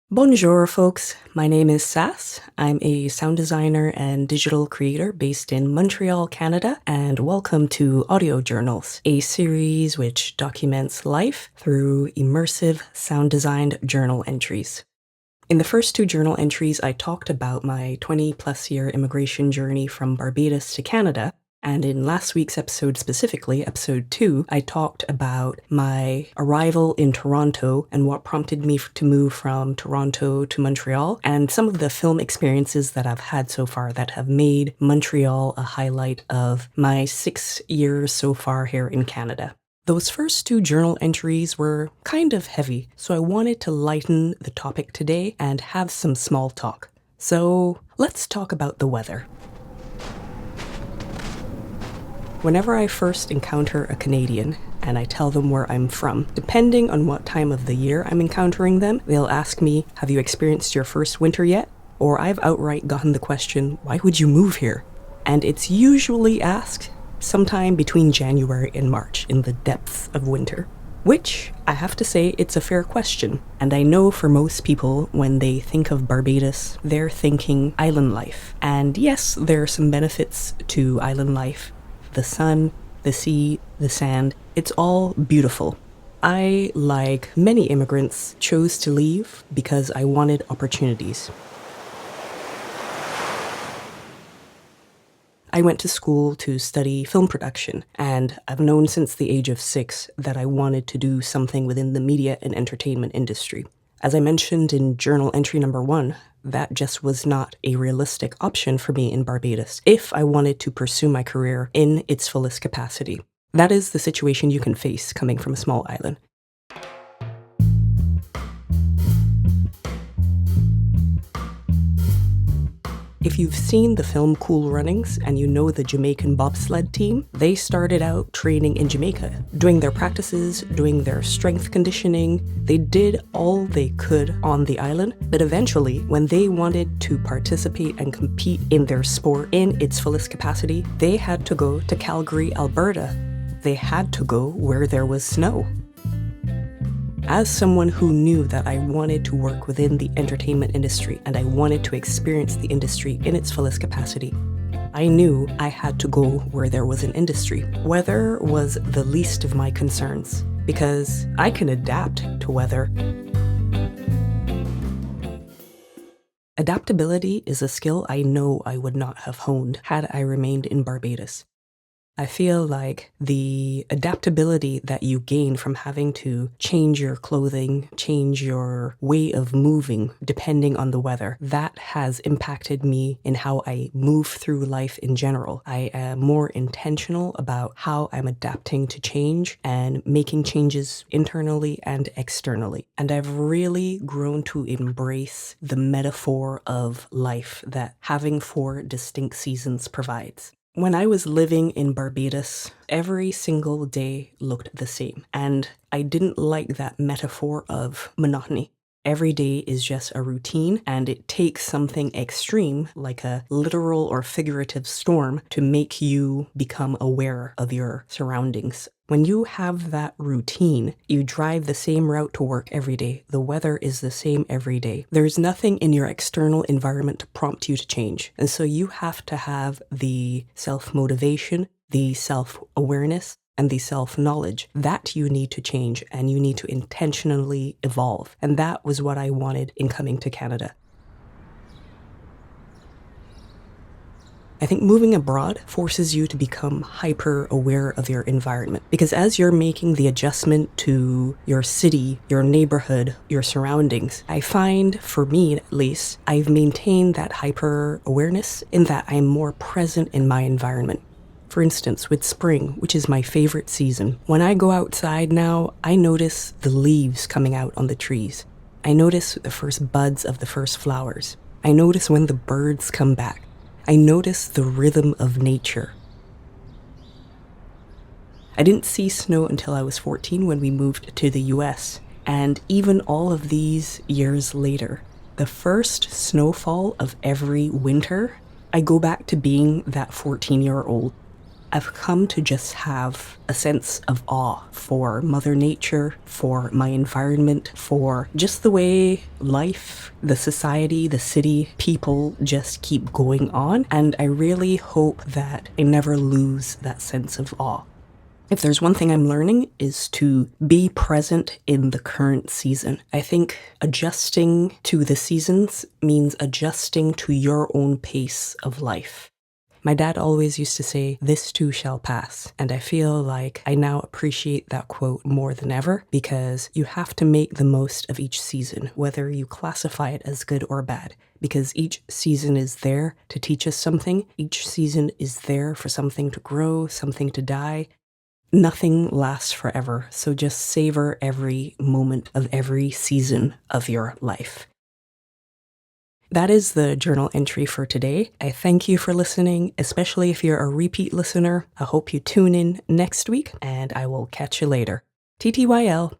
Bonjour, folks. My name is Sass. I'm a sound designer and digital creator based in Montreal, Canada, and welcome to Audiojournals, a series which documents life through immersive sound-designed journal entries. In the first two journal entries, I talked about my 20-plus year immigration journey from Barbados to Canada, and in last week's episode specifically, episode 2, I talked about my arrival in Toronto and what prompted me to move from Toronto to Montreal, and some of the film experiences that I've had so far that have made Montreal a highlight of my 6 years so far here in Canada. Those first two journal entries were kind of heavy, so I wanted to lighten the topic today and have some small talk. So let's talk about the weather. Whenever I first encounter a Canadian and I tell them where I'm from, depending on what time of the year I'm encountering them, they'll ask me, "Have you experienced your first winter yet?" Or I've outright gotten the question, "Why would you move here?" And it's usually asked sometime between January and March in the depths of winter. Which, I have to say, it's a fair question. And I know for most people, when they think of Barbados, they're thinking island life. And yes, there are some benefits to island life. The sun, the sea, the sand, it's all beautiful. I, like many immigrants, chose to leave because I wanted opportunities. I went to school to study film production, and I've known since the age of 6 that I wanted to do something within the media and entertainment industry. As I mentioned in journal entry number 1, that just was not a realistic option for me in Barbados if I wanted to pursue my career in its fullest capacity. That is the situation you can face coming from a small island. If you've seen the film Cool Runnings and you know the Jamaican bobsled team, they started out training in Jamaica, doing their practices, doing their strength conditioning. They did all they could on the island, but eventually, when they wanted to participate and compete in their sport in its fullest capacity, they had to go to Calgary, Alberta. They had to go where there was snow. As someone who knew that I wanted to work within the entertainment industry and I wanted to experience the industry in its fullest capacity, I knew I had to go where there was an industry. Weather was the least of my concerns because I can adapt to weather. Adaptability is a skill I know I would not have honed had I remained in Barbados. I feel like the adaptability that you gain from having to change your clothing, change your way of moving depending on the weather, that has impacted me in how I move through life in general. I am more intentional about how I'm adapting to change and making changes internally and externally. And I've really grown to embrace the metaphor of life that having 4 distinct seasons provides. When I was living in Barbados, every single day looked the same, and I didn't like that metaphor of monotony. Every day is just a routine, and it takes something extreme, like a literal or figurative storm, to make you become aware of your surroundings. When you have that routine, you drive the same route to work every day. The weather is the same every day. There's nothing in your external environment to prompt you to change. And so you have to have the self-motivation, the self-awareness, and the self-knowledge that you need to change and you need to intentionally evolve. And that was what I wanted in coming to Canada. I think moving abroad forces you to become hyper-aware of your environment, because as you're making the adjustment to your city, your neighborhood, your surroundings, I find, for me at least, I've maintained that hyper-awareness in that I'm more present in my environment. For instance, with spring, which is my favorite season, when I go outside now, I notice the leaves coming out on the trees. I notice the first buds of the first flowers. I notice when the birds come back. I notice the rhythm of nature. I didn't see snow until I was 14 when we moved to the US, and even all of these years later, the first snowfall of every winter, I go back to being that 14-year-old. I've come to just have a sense of awe for Mother Nature, for my environment, for just the way life, the society, the city, people just keep going on. And I really hope that I never lose that sense of awe. If there's one thing I'm learning is to be present in the current season. I think adjusting to the seasons means adjusting to your own pace of life. My dad always used to say, "This too shall pass." And I feel like I now appreciate that quote more than ever, because you have to make the most of each season, whether you classify it as good or bad, because each season is there to teach us something. Each season is there for something to grow, something to die. Nothing lasts forever, so just savor every moment of every season of your life. That is the journal entry for today. I thank you for listening, especially if you're a repeat listener. I hope you tune in next week, and I will catch you later. TTYL.